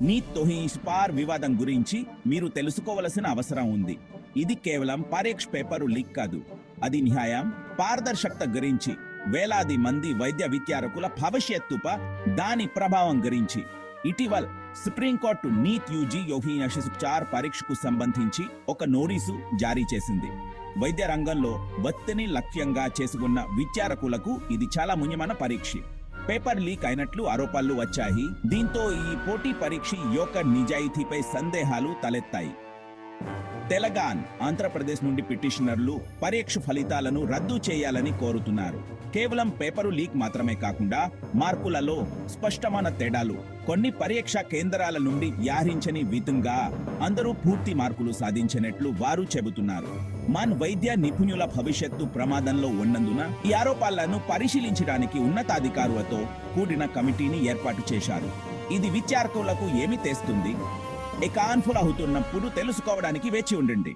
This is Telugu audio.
నీట్ తోహిష్పార్ వివాదం గురించి మీరు తెలుసుకోవలసిన అవసరం ఉంది. ఇది కేవలం పరీక్ష పేపరు లీక్ కాదు, అది న్యాయం పారదర్శకత గురించి, వేలాది మంది వైద్య విద్యార్థుల భవిష్యత్తుపై దాని ప్రభావం గురించి. ఇటీవల సుప్రీంకోర్టు నీట్ యూజీ యోహియార్ పరీక్షకు సంబంధించి ఒక నోటీసు జారీ చేసింది. వైద్య రంగంలో ఒత్తిడిని లక్ష్యంగా చేసుకున్న విద్యార్థులకు ఇది చాలా ముఖ్యమైన పరీక్ష. పేపర్ లీక్ అయినట్లు ఆరోపణలు వచ్చాయి. దీంతో ఈ పోటీ పరీక్ష యొక్క నిజాయితీపై సందేహాలు తలెత్తాయి. తెలంగాణ, ఆంధ్రప్రదేశ్ నుండి పిటిషనర్లు పరీక్ష ఫలితాలను రద్దు చేయాలని కోరుతున్నారు. కేవలం పేపరు లీక్ మాత్రమే కాకుండా మార్కులలో స్పష్టమైన తేడాలు, కొన్ని పరీక్షా కేంద్రాల నుండి యారించని విధంగా అందరూ పూర్తి మార్కులు సాధించినట్లు వారు చెబుతున్నారు. మన వైద్య నిపుణుల భవిష్యత్తు ప్రమాదంలో ఉన్నందున ఈ ఆరోపణలను పరిశీలించడానికి ఉన్నతాధికారులతో కూడిన కమిటీని ఏర్పాటు చేశారు. ఇది విద్యార్థులకు ఏమి తెస్తుంది? అవుతున్నప్పుడు తెలుసుకోవడానికి వేచి ఉండండి.